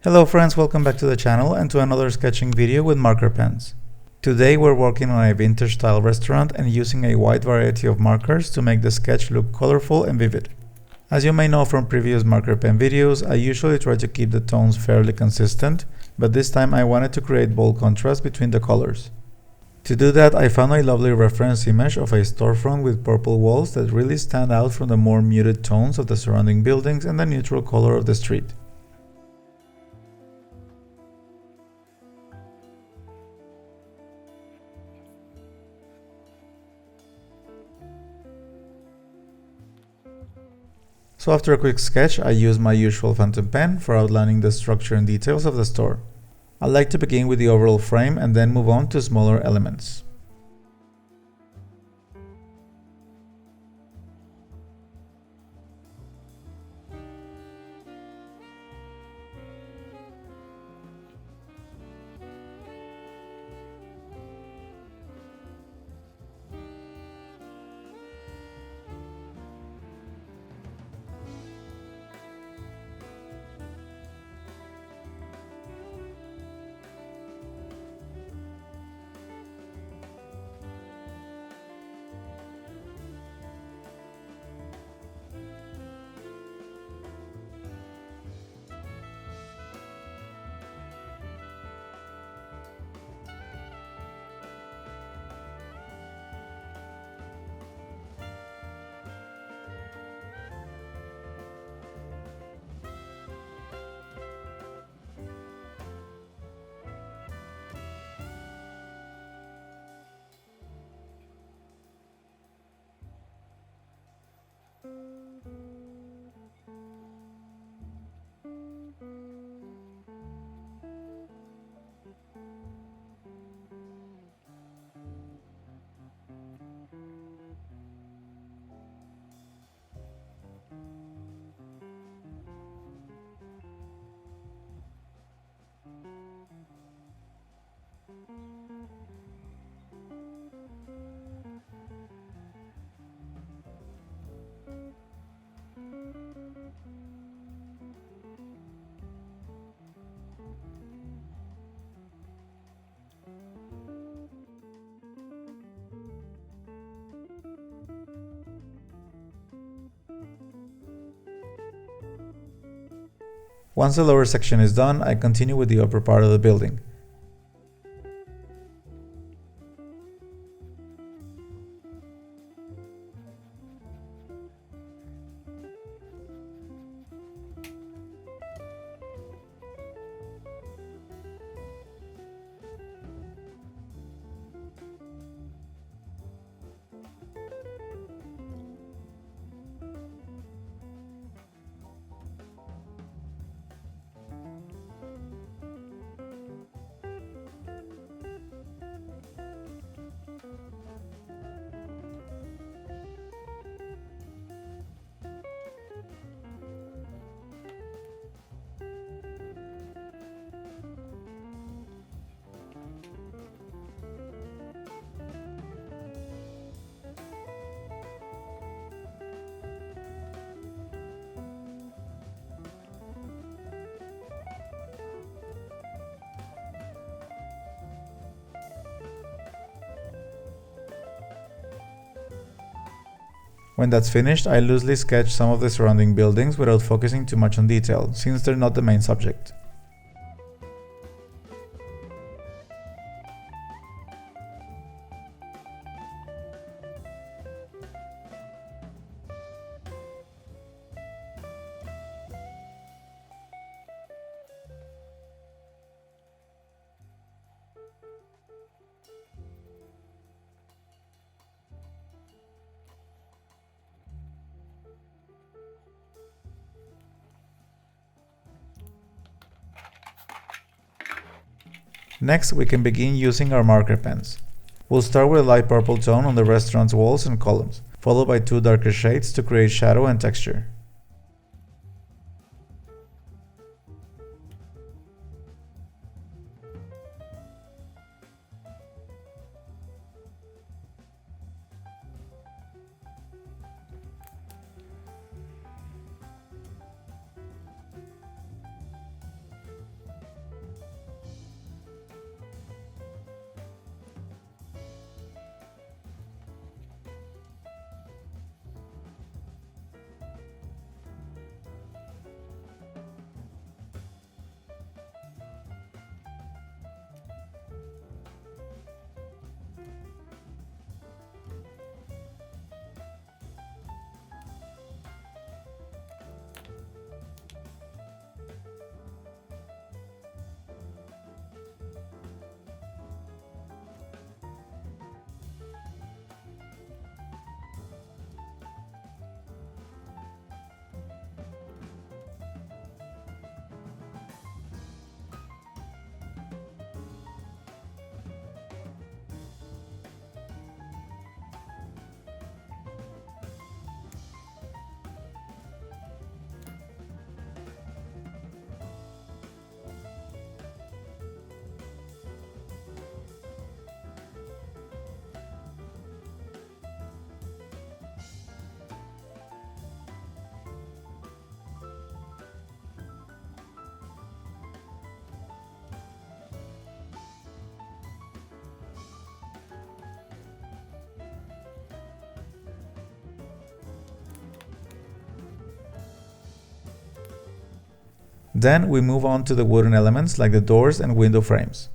Hello friends, welcome back to the channel and to another sketching video with marker pens. Today we're working on a vintage style restaurant and using a wide variety of markers to make the sketch look colorful and vivid. As you may know from previous marker pen videos, I usually try to keep the tones fairly consistent, but this time I wanted to create bold contrast between the colors. To do that, I found a lovely reference image of a storefront with purple walls that really stand out from the more muted tones of the surrounding buildings and the neutral color of the street. So after a quick sketch, I use my usual fountain pen for outlining the structure and details of the store. I like to begin with the overall frame and then move on to smaller elements. Once the lower section is done, I continue with the upper part of the building. When that's finished, I loosely sketch some of the surrounding buildings without focusing too much on detail, since they're not the main subject. Next, we can begin using our marker pens. We'll start with a light purple tone on the restaurant's walls and columns, followed by two darker shades to create shadow and texture. Then we move on to the wooden elements like the doors and window frames.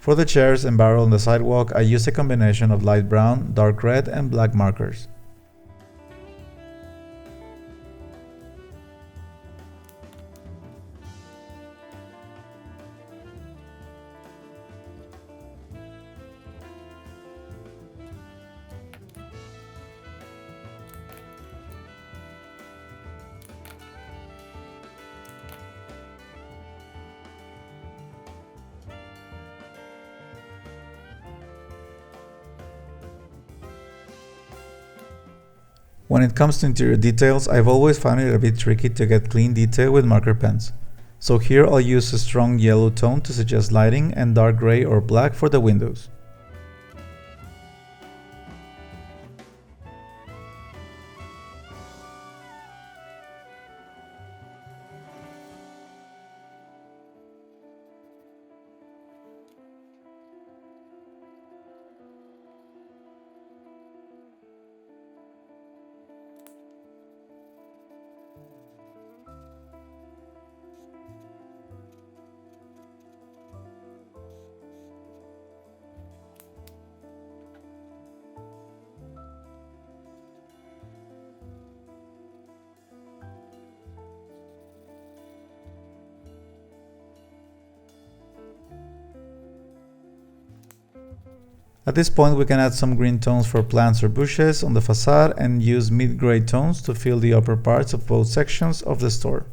For the chairs and barrel on the sidewalk, I used a combination of light brown, dark red, and black markers. When it comes to interior details, I've always found it a bit tricky to get clean detail with marker pens. So here I'll use a strong yellow tone to suggest lighting and dark gray or black for the windows. At this point we can add some green tones for plants or bushes on the facade and use mid-gray tones to fill the upper parts of both sections of the store.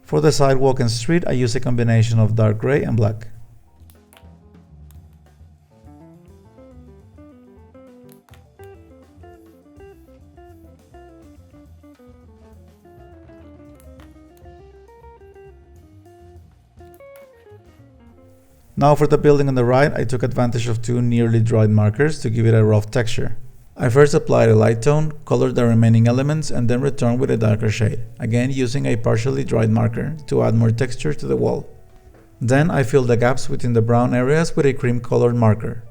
For the sidewalk and street, I use a combination of dark gray and black. Now for the building on the right, I took advantage of two nearly dried markers to give it a rough texture. I first applied a light tone, colored the remaining elements, and then returned with a darker shade, again using a partially dried marker to add more texture to the wall. Then I filled the gaps within the brown areas with a cream-colored marker.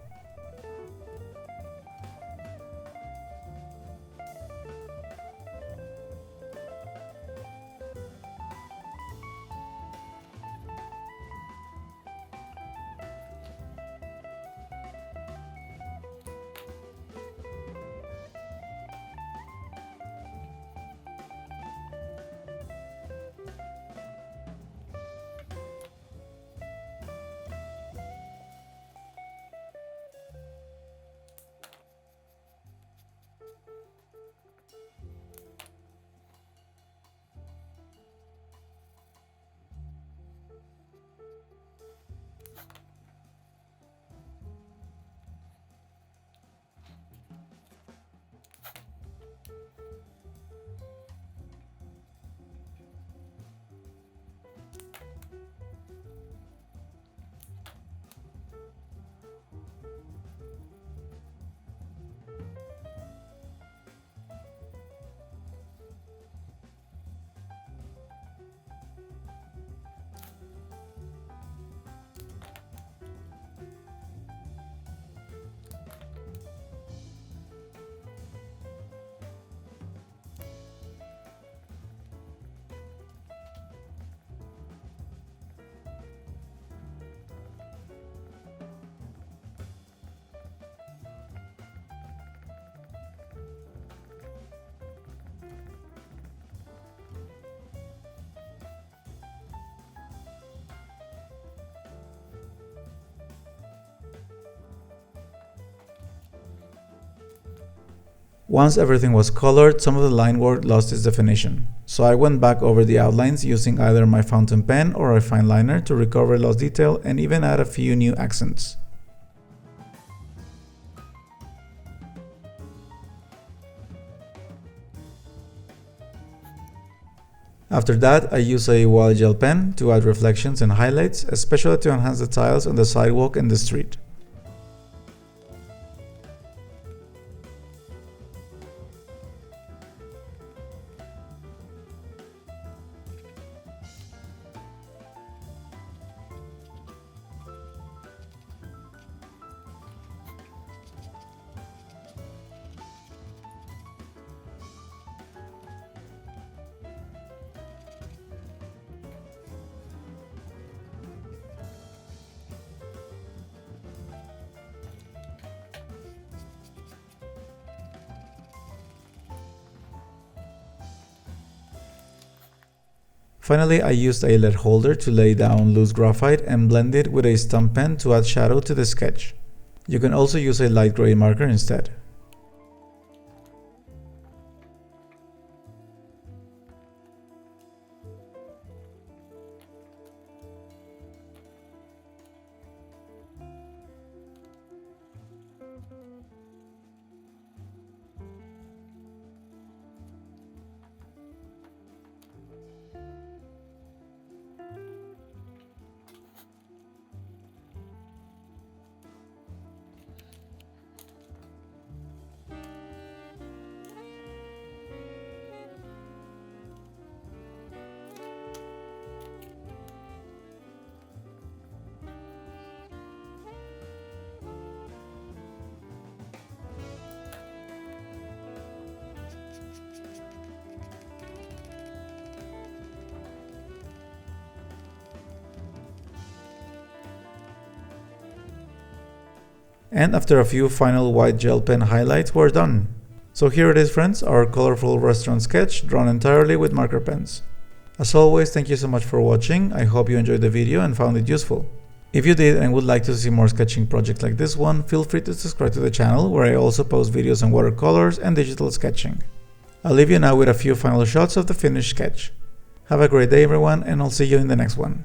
Once everything was colored, some of the line work lost its definition, so I went back over the outlines using either my fountain pen or a fine liner to recover lost detail and even add a few new accents. After that, I use a wild gel pen to add reflections and highlights, especially to enhance the tiles on the sidewalk and the street. Finally, I used a LED holder to lay down loose graphite and blend it with a stump pen to add shadow to the sketch. You can also use a light gray marker instead. And after a few final white gel pen highlights, we're done. So here it is, friends, our colorful restaurant sketch drawn entirely with marker pens. As always, thank you so much for watching. I hope you enjoyed the video and found it useful. If you did and would like to see more sketching projects like this one, feel free to subscribe to the channel, where I also post videos on watercolors and digital sketching. I'll leave you now with a few final shots of the finished sketch. Have a great day everyone, and I'll see you in the next one.